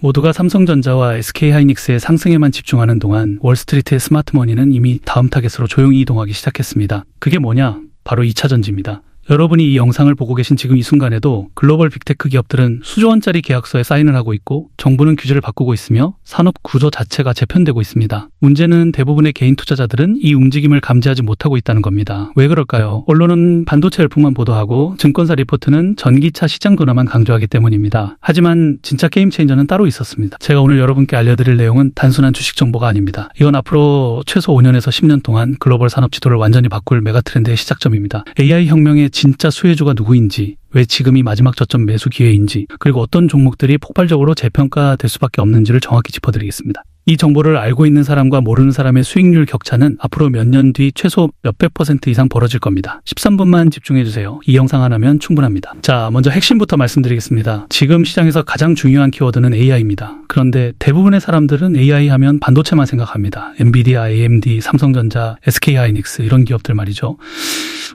모두가 삼성전자와 SK하이닉스의 상승에만 집중하는 동안 월스트리트의 스마트머니는 이미 다음 타겟으로 조용히 이동하기 시작했습니다. 그게 뭐냐? 바로 2차 전지입니다. 여러분이 이 영상을 보고 계신 지금 이 순간에도 글로벌 빅테크 기업들은 수조 원짜리 계약서에 사인을 하고 있고 정부는 규제를 바꾸고 있으며 산업 구조 자체가 재편되고 있습니다. 문제는 대부분의 개인 투자자들은 이 움직임을 감지하지 못하고 있다는 겁니다. 왜 그럴까요? 언론은 반도체 열풍만 보도하고 증권사 리포트는 전기차 시장 둔화만 강조하기 때문입니다. 하지만 진짜 게임 체인저는 따로 있었습니다. 제가 오늘 여러분께 알려드릴 내용은 단순한 주식 정보가 아닙니다. 이건 앞으로 최소 5년에서 10년 동안 글로벌 산업 지도를 완전히 바꿀 메가트렌드의 시작점입니다. AI 혁명의 진짜 수혜주가 누구인지, 왜 지금이 마지막 저점 매수 기회인지, 그리고 어떤 종목들이 폭발적으로 재평가될 수밖에 없는지를 정확히 짚어드리겠습니다. 이 정보를 알고 있는 사람과 모르는 사람의 수익률 격차는 앞으로 몇 년 뒤 최소 몇백 % 이상 벌어질 겁니다. 13분만 집중해주세요. 이 영상 하나면 충분합니다. 자, 먼저 핵심부터 말씀드리겠습니다. 지금 시장에서 가장 중요한 키워드는 AI입니다. 그런데 대부분의 사람들은 AI 하면 반도체만 생각합니다. 엔비디아, AMD, 삼성전자, SK하이닉스 이런 기업들 말이죠.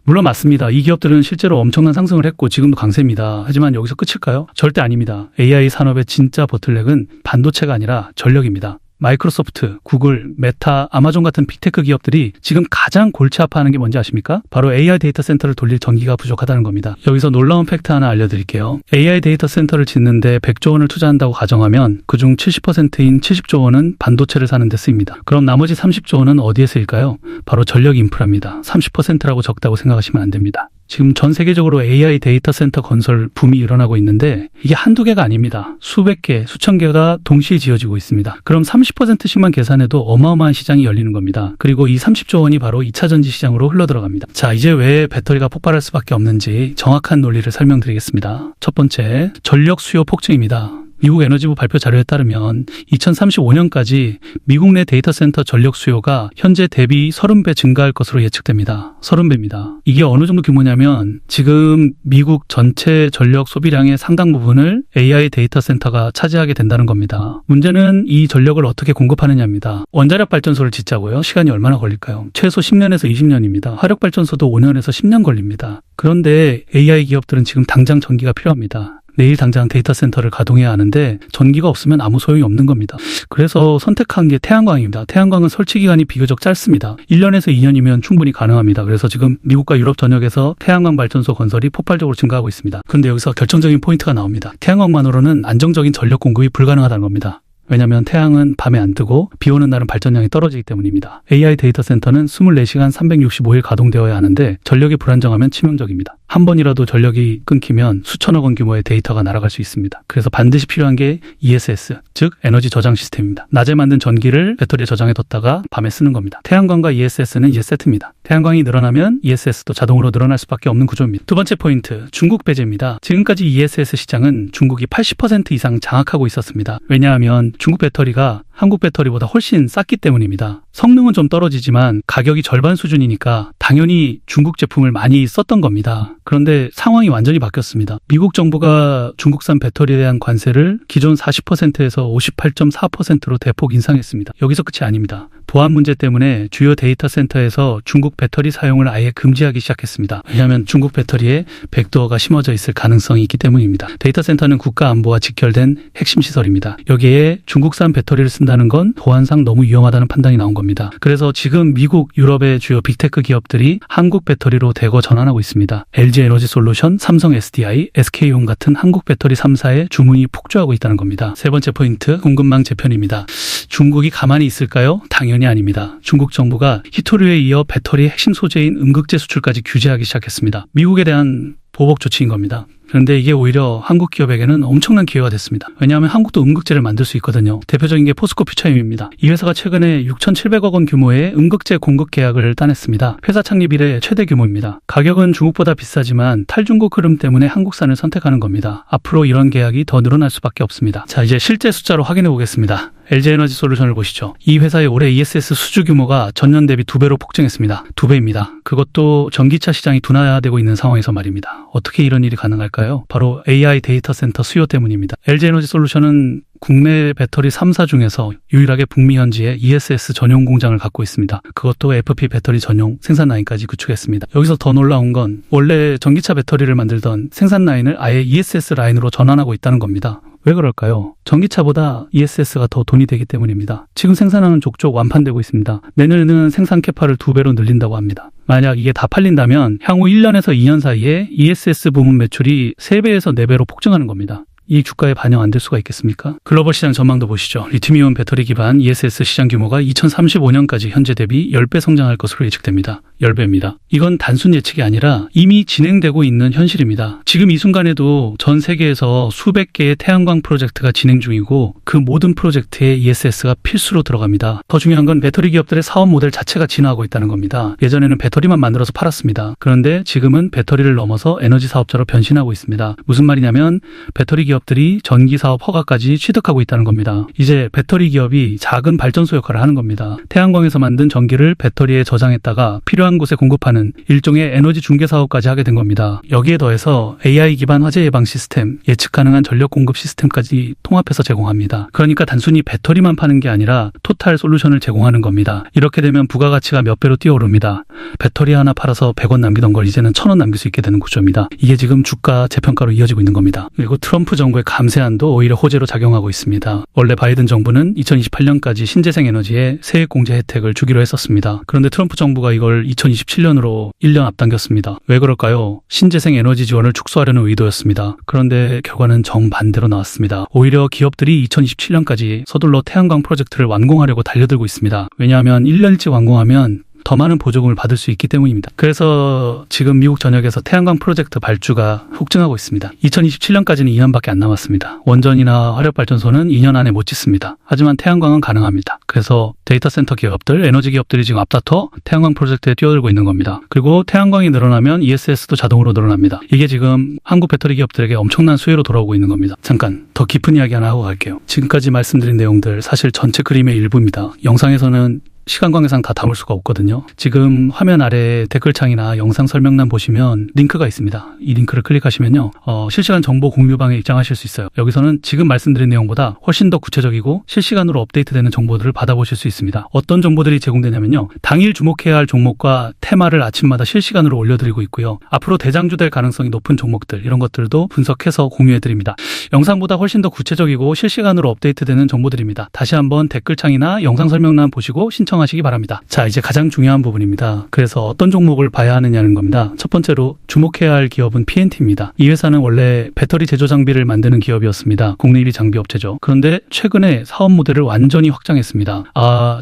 물론 맞습니다. 이 기업들은 실제로 엄청난 상승을 했고 지금도 강세입니다. 하지만 여기서 끝일까요? 절대 아닙니다. AI 산업의 진짜 보틀넥은 반도체가 아니라 전력입니다. 마이크로소프트, 구글, 메타, 아마존 같은 빅테크 기업들이 지금 가장 골치 아파하는 게 뭔지 아십니까? 바로 AI 데이터 센터를 돌릴 전기가 부족하다는 겁니다. 여기서 놀라운 팩트 하나 알려드릴게요. AI 데이터 센터를 짓는데 100조 원을 투자한다고 가정하면 그중 70%인 70조 원은 반도체를 사는 데 쓰입니다. 그럼 나머지 30조 원은 어디에 쓰일까요? 바로 전력 인프라입니다. 30%라고 적다고 생각하시면 안 됩니다. 지금 전 세계적으로 AI 데이터 센터 건설 붐이 일어나고 있는데 이게 한두 개가 아닙니다. 수백 개, 수천 개가 동시에 지어지고 있습니다. 그럼 30%씩만 계산해도 어마어마한 시장이 열리는 겁니다. 그리고 이 30조 원이 바로 2차 전지 시장으로 흘러들어갑니다. 자, 이제 왜 배터리가 폭발할 수밖에 없는지 정확한 논리를 설명드리겠습니다. 첫 번째, 전력 수요 폭증입니다. 미국 에너지부 발표 자료에 따르면 2035년까지 미국 내 데이터 센터 전력 수요가 현재 대비 30배 증가할 것으로 예측됩니다. 30배입니다. 이게 어느 정도 규모냐면 지금 미국 전체 전력 소비량의 상당 부분을 AI 데이터 센터가 차지하게 된다는 겁니다. 문제는 이 전력을 어떻게 공급하느냐입니다. 원자력 발전소를 짓자고요? 시간이 얼마나 걸릴까요? 최소 10년에서 20년입니다. 화력 발전소도 5년에서 10년 걸립니다. 그런데 AI 기업들은 지금 당장 전기가 필요합니다. 내일 당장 데이터 센터를 가동해야 하는데 전기가 없으면 아무 소용이 없는 겁니다. 그래서 선택한 게 태양광입니다. 태양광은 설치 기간이 비교적 짧습니다. 1년에서 2년이면 충분히 가능합니다. 그래서 지금 미국과 유럽 전역에서 태양광 발전소 건설이 폭발적으로 증가하고 있습니다. 그런데 여기서 결정적인 포인트가 나옵니다. 태양광만으로는 안정적인 전력 공급이 불가능하다는 겁니다. 왜냐하면 태양은 밤에 안 뜨고 비 오는 날은 발전량이 떨어지기 때문입니다. AI 데이터 센터는 24시간 365일 가동되어야 하는데 전력이 불안정하면 치명적입니다. 한 번이라도 전력이 끊기면 수천억 원 규모의 데이터가 날아갈 수 있습니다. 그래서 반드시 필요한 게 ESS, 즉 에너지 저장 시스템입니다. 낮에 만든 전기를 배터리에 저장해뒀다가 밤에 쓰는 겁니다. 태양광과 ESS는 이제 세트입니다. 태양광이 늘어나면 ESS도 자동으로 늘어날 수밖에 없는 구조입니다. 두 번째 포인트, 중국 배제입니다. 지금까지 ESS 시장은 중국이 80% 이상 장악하고 있었습니다. 왜냐하면 중국 배터리가 한국 배터리보다 훨씬 쌌기 때문입니다. 성능은 좀 떨어지지만 가격이 절반 수준이니까 당연히 중국 제품을 많이 썼던 겁니다. 그런데 상황이 완전히 바뀌었습니다. 미국 정부가 중국산 배터리에 대한 관세를 기존 40%에서 58.4%로 대폭 인상했습니다. 여기서 끝이 아닙니다. 보안 문제 때문에 주요 데이터 센터에서 중국 배터리 사용을 아예 금지하기 시작했습니다. 왜냐하면 중국 배터리에 백도어가 심어져 있을 가능성이 있기 때문입니다. 데이터 센터는 국가 안보와 직결된 핵심 시설입니다. 여기에 중국산 배터리를 쓴다는 건 보안상 너무 위험하다는 판단이 나온 겁니다. 그래서 지금 미국, 유럽의 주요 빅테크 기업들이 한국 배터리로 대거 전환하고 있습니다. LG 에너지 솔루션, 삼성 SDI, SK온 같은 한국 배터리 3사의 주문이 폭주하고 있다는 겁니다. 세 번째 포인트, 공급망 재편입니다. 중국이 가만히 있을까요? 당연히 아닙니다. 중국 정부가 히토류에 이어 배터리의 핵심 소재인 음극재 수출까지 규제하기 시작했습니다. 미국에 대한 보복 조치인 겁니다. 그런데 이게 오히려 한국 기업에게는 엄청난 기회가 됐습니다. 왜냐하면 한국도 음극재를 만들 수 있거든요. 대표적인 게 포스코 퓨처엠입니다. 이 회사가 최근에 6,700억 원 규모의 음극재 공급 계약을 따냈습니다. 회사 창립 이래 최대 규모입니다. 가격은 중국보다 비싸지만 탈중국 흐름 때문에 한국산을 선택하는 겁니다. 앞으로 이런 계약이 더 늘어날 수밖에 없습니다. 자, 이제 실제 숫자로 확인해 보겠습니다. LG 에너지 솔루션을 보시죠. 이 회사의 올해 ESS 수주 규모가 전년 대비 2배로 폭증했습니다. 2배입니다. 그것도 전기차 시장이 둔화되고 있는 상황에서 말입니다. 어떻게 이런 일이 가능할까요? 바로 AI 데이터 센터 수요 때문입니다. LG 에너지 솔루션은 국내 배터리 3사 중에서 유일하게 북미 현지에 ESS 전용 공장을 갖고 있습니다. 그것도 FP 배터리 전용 생산 라인까지 구축했습니다. 여기서 더 놀라운 건 원래 전기차 배터리를 만들던 생산 라인을 아예 ESS 라인으로 전환하고 있다는 겁니다. 왜 그럴까요? 전기차보다 ESS가 더 돈이 되기 때문입니다. 지금 생산하는 족족 완판되고 있습니다. 내년에는 생산 캐파를 2배로 늘린다고 합니다. 만약 이게 다 팔린다면 향후 1년에서 2년 사이에 ESS 부문 매출이 3배에서 4배로 폭증하는 겁니다. 이 주가에 반영 안 될 수가 있겠습니까? 글로벌 시장 전망도 보시죠. 리튬이온 배터리 기반 ESS 시장 규모가 2035년까지 현재 대비 10배 성장할 것으로 예측됩니다. 10배입니다. 이건 단순 예측이 아니라 이미 진행되고 있는 현실입니다. 지금 이 순간에도 전 세계에서 수백 개의 태양광 프로젝트가 진행 중이고 그 모든 프로젝트에 ESS가 필수로 들어갑니다. 더 중요한 건 배터리 기업들의 사업 모델 자체가 진화하고 있다는 겁니다. 예전에는 배터리만 만들어서 팔았습니다. 그런데 지금은 배터리를 넘어서 에너지 사업자로 변신하고 있습니다. 무슨 말이냐면 배터리 기업들이 전기 사업 허가까지 취득하고 있다는 겁니다. 이제 배터리 기업이 작은 발전소 역할을 하는 겁니다. 태양광에서 만든 전기를 배터리에 저장했다가 필요한 곳에 공급하는 일종의 에너지 중개 사업까지 하게 된 겁니다. 여기에 더해서 AI 기반 화재 예방 시스템, 예측 가능한 전력 공급 시스템까지 통합해서 제공합니다. 그러니까 단순히 배터리만 파는 게 아니라 토탈 솔루션을 제공하는 겁니다. 이렇게 되면 부가가치가 몇 배로 뛰어오릅니다. 배터리 하나 팔아서 100원 남기던 걸 이제는 1000원 남길 수 있게 되는 구조입니다. 이게 지금 주가 재평가로 이어지고 있는 겁니다. 그리고 트럼프 정부의 감세안도 오히려 호재로 작용하고 있습니다. 원래 바이든 정부는 2028년까지 신재생 에너지에 세액 공제 혜택을 주기로 했었습니다. 그런데 트럼프 정부가 이걸 2027년으로 1년 앞당겼습니다. 왜 그럴까요? 신재생 에너지 지원을 축소하려는 의도였습니다. 그런데 결과는 정반대로 나왔습니다. 오히려 기업들이 2027년까지 서둘러 태양광 프로젝트를 완공하려고 달려들고 있습니다. 왜냐하면 1년 일찍 완공하면 더 많은 보조금을 받을 수 있기 때문입니다. 그래서 지금 미국 전역에서 태양광 프로젝트 발주가 폭증하고 있습니다. 2027년까지는 2년밖에 안 남았습니다. 원전이나 화력발전소는 2년 안에 못 짓습니다. 하지만 태양광은 가능합니다. 그래서 데이터 센터 기업들, 에너지 기업들이 지금 앞다퉈 태양광 프로젝트에 뛰어들고 있는 겁니다. 그리고 태양광이 늘어나면 ESS도 자동으로 늘어납니다. 이게 지금 한국 배터리 기업들에게 엄청난 수혜로 돌아오고 있는 겁니다. 잠깐 더 깊은 이야기 하나 하고 갈게요. 지금까지 말씀드린 내용들 사실 전체 그림의 일부입니다. 영상에서는 시간 관계상 다 담을 수가 없거든요. 지금 화면 아래 댓글창이나 영상 설명란 보시면 링크가 있습니다. 이 링크를 클릭하시면요. 실시간 정보 공유방에 입장하실 수 있어요. 여기서는 지금 말씀드린 내용보다 훨씬 더 구체적이고 실시간으로 업데이트되는 정보들을 받아보실 수 있습니다. 어떤 정보들이 제공되냐면요. 당일 주목해야 할 종목과 테마를 아침마다 실시간으로 올려드리고 있고요. 앞으로 대장주될 가능성이 높은 종목들 이런 것들도 분석해서 공유해드립니다. 영상보다 훨씬 더 구체적이고 실시간으로 업데이트되는 정보들입니다. 다시 한번 댓글창이나 영상 설명란 보시고 신청하시기 바랍니다. 자, 이제 가장 중요한 부분입니다. 그래서 어떤 종목을 봐야 하느냐는 겁니다. 첫 번째로 주목해야 할 기업은 PNT입니다. 이 회사는 원래 배터리 제조 장비를 만드는 기업이었습니다. 국내 1위 장비 업체죠. 그런데 최근에 사업 모델을 완전히 확장했습니다.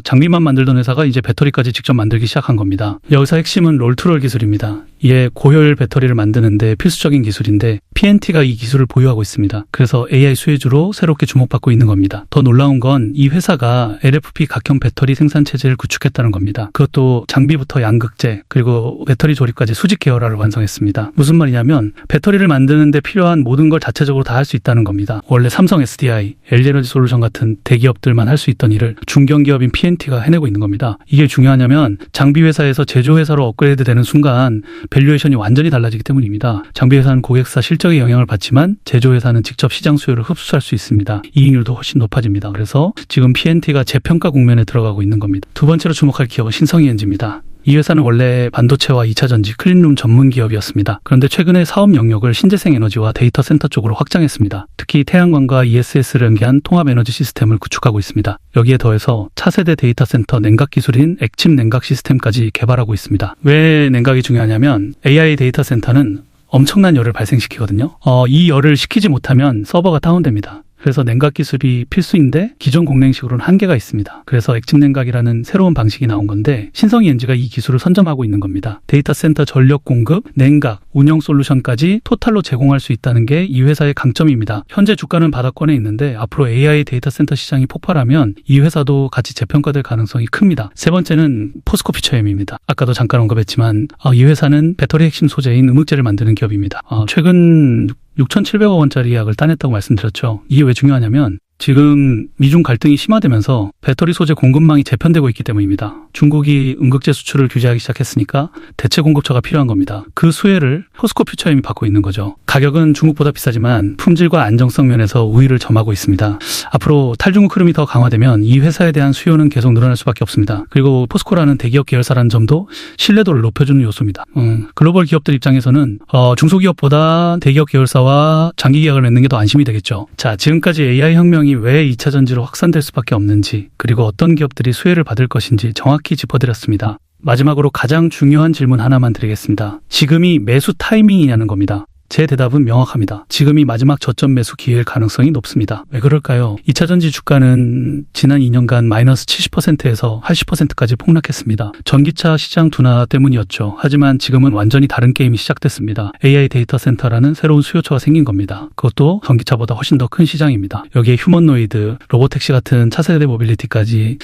장비만 만들던 회사가 이제 배터리까지 직접 만들기 시작한 겁니다. 여기서 핵심은 롤투롤 기술입니다. 이게 고효율 배터리를 만드는데 필수적인 기술인데 PNT가 이 기술을 보유하고 있습니다. 그래서 AI 수혜주로 새롭게 주목받고 있는 겁니다. 더 놀라운 건 이 회사가 LFP 각형 배터리 생산 체제를 구축했다는 겁니다. 그것도 장비부터 양극재 그리고 배터리 조립까지 수직 계열화를 완성했습니다. 무슨 말이냐면 배터리를 만드는데 필요한 모든 걸 자체적으로 다 할 수 있다는 겁니다. 원래 삼성 SDI, LG에너지 솔루션 같은 대기업들만 할 수 있던 일을 중견기업인 PNT가 해내고 있는 겁니다. 이게 중요하냐면 장비 회사에서 제조 회사로 업그레이드 되는 순간 밸류에이션이 완전히 달라지기 때문입니다. 장비 회사는 고객사 실적에 영향을 받지만 제조 회사는 직접 시장 수요를 흡수할 수 있습니다. 이익률도 훨씬 높아집니다. 그래서 지금 PNT가 재평가 국면에 들어가고 있는 겁니다. 두 번째로 주목할 기업은 신성이엔지입니다. 이 회사는 원래 반도체와 2차전지 클린룸 전문 기업이었습니다. 그런데 최근에 사업 영역을 신재생 에너지와 데이터 센터 쪽으로 확장했습니다. 특히 태양광과 ESS를 연계한 통합 에너지 시스템을 구축하고 있습니다. 여기에 더해서 차세대 데이터 센터 냉각 기술인 액침 냉각 시스템까지 개발하고 있습니다. 왜 냉각이 중요하냐면 AI 데이터 센터는 엄청난 열을 발생시키거든요. 이 열을 식히지 못하면 서버가 다운됩니다. 그래서 냉각 기술이 필수인데 기존 공냉식으로는 한계가 있습니다. 그래서 액침 냉각이라는 새로운 방식이 나온 건데 신성이엔지가 이 기술을 선점하고 있는 겁니다. 데이터 센터 전력 공급, 냉각, 운영 솔루션까지 토탈로 제공할 수 있다는 게 이 회사의 강점입니다. 현재 주가는 바닥권에 있는데 앞으로 AI 데이터 센터 시장이 폭발하면 이 회사도 같이 재평가될 가능성이 큽니다. 세 번째는 포스코 퓨처엠입니다. 아까도 잠깐 언급했지만 이 회사는 배터리 핵심 소재인 음흑재를 만드는 기업입니다. 최근 6,700억 원짜리 예약을 따냈다고 말씀드렸죠. 이게 왜 중요하냐면 지금 미중 갈등이 심화되면서 배터리 소재 공급망이 재편되고 있기 때문입니다. 중국이 음극재 수출을 규제하기 시작했으니까 대체 공급처가 필요한 겁니다. 그 수혜를 포스코 퓨처엠이 받고 있는 거죠. 가격은 중국보다 비싸지만 품질과 안정성 면에서 우위를 점하고 있습니다. 앞으로 탈중국 흐름이 더 강화되면 이 회사에 대한 수요는 계속 늘어날 수밖에 없습니다. 그리고 포스코라는 대기업 계열사라는 점도 신뢰도를 높여주는 요소입니다. 글로벌 기업들 입장에서는 중소기업보다 대기업 계열사와 장기 계약을 맺는 게 더 안심이 되겠죠. 자, 지금까지 AI 혁명이 왜 2차 전지로 확산될 수밖에 없는지, 그리고 어떤 기업들이 수혜를 받을 것인지 정확히 짚어드렸습니다. 마지막으로 가장 중요한 질문 하나만 드리겠습니다. 지금이 매수 타이밍이냐는 겁니다. 제 대답은 명확합니다. 지금이 마지막 저점 매수 기회일 가능성이 높습니다. 왜 그럴까요? 2차 전지 주가는 지난 2년간 마이너스 70%에서 80%까지 폭락했습니다. 전기차 시장 둔화 때문이었죠. 하지만 지금은 완전히 다른 게임이 시작됐습니다. AI 데이터 센터라는 새로운 수요처가 생긴 겁니다. 그것도 전기차보다 훨씬 더 큰 시장입니다. 여기에 휴머노이드, 로보택시 같은 차세대 모빌리티까지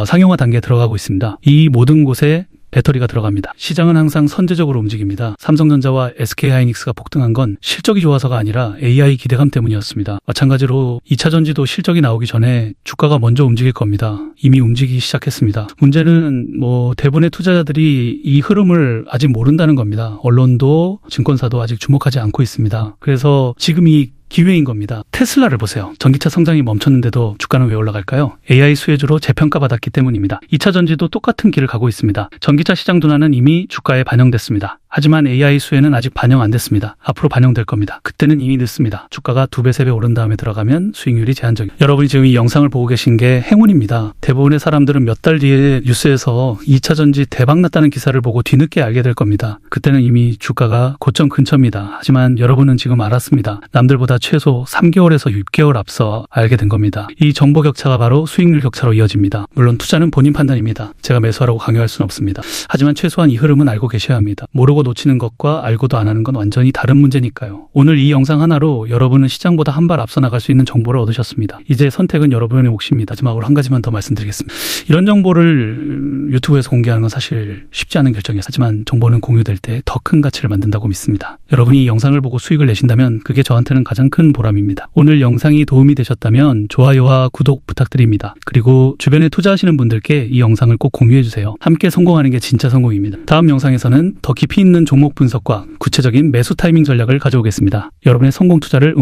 상용화 단계에 들어가고 있습니다. 이 모든 곳에 배터리가 들어갑니다. 시장은 항상 선제적으로 움직입니다. 삼성전자와 SK하이닉스가 폭등한 건 실적이 좋아서가 아니라 AI 기대감 때문이었습니다. 마찬가지로 2차 전지도 실적이 나오기 전에 주가가 먼저 움직일 겁니다. 이미 움직이기 시작했습니다. 문제는 대부분의 투자자들이 이 흐름을 아직 모른다는 겁니다. 언론도 증권사도 아직 주목하지 않고 있습니다. 그래서 지금 이 기회인 겁니다. 테슬라를 보세요. 전기차 성장이 멈췄는데도 주가는 왜 올라갈까요? AI 수혜주로 재평가받았기 때문입니다. 2차 전지도 똑같은 길을 가고 있습니다. 전기차 시장 둔화는 이미 주가에 반영됐습니다. 하지만 AI 수혜는 아직 반영 안 됐습니다. 앞으로 반영될 겁니다. 그때는 이미 늦습니다. 주가가 2배, 3배 오른 다음에 들어가면 수익률이 제한적입니다. 여러분이 지금 이 영상을 보고 계신 게 행운입니다. 대부분의 사람들은 몇 달 뒤에 뉴스에서 2차 전지 대박 났다는 기사를 보고 뒤늦게 알게 될 겁니다. 그때는 이미 주가가 고점 근처입니다. 하지만 여러분은 지금 알았습니다. 남들보다 최소 3개월에서 6개월 앞서 알게 된 겁니다. 이 정보 격차가 바로 수익률 격차로 이어집니다. 물론 투자는 본인 판단입니다. 제가 매수하라고 강요할 수는 없습니다. 하지만 최소한 이 흐름은 알고 계셔야 합니다. 모르고 놓치는 것과 알고도 안 하는 건 완전히 다른 문제니까요. 오늘 이 영상 하나로 여러분은 시장보다 한 발 앞서 나갈 수 있는 정보를 얻으셨습니다. 이제 선택은 여러분의 몫입니다. 마지막으로 한 가지만 더 말씀드리겠습니다. 이런 정보를 유튜브에서 공개하는 건 사실 쉽지 않은 결정이었어요. 하지만 정보는 공유될 때 더 큰 가치를 만든다고 믿습니다. 여러분이 이 영상을 보고 수익을 내신다면 그게 저한테는 가장 큰 보람입니다. 오늘 영상이 도움이 되셨다면 좋아요와 구독 부탁드립니다. 그리고 주변에 투자하시는 분들께 이 영상을 꼭 공유해주세요. 함께 성공하는 게 진짜 성공입니다. 다음 영상에서는 더 깊이 있는 종목 분석과 구체적인 매수 타이밍 전략을 가져오겠습니다. 여러분의 성공 투자를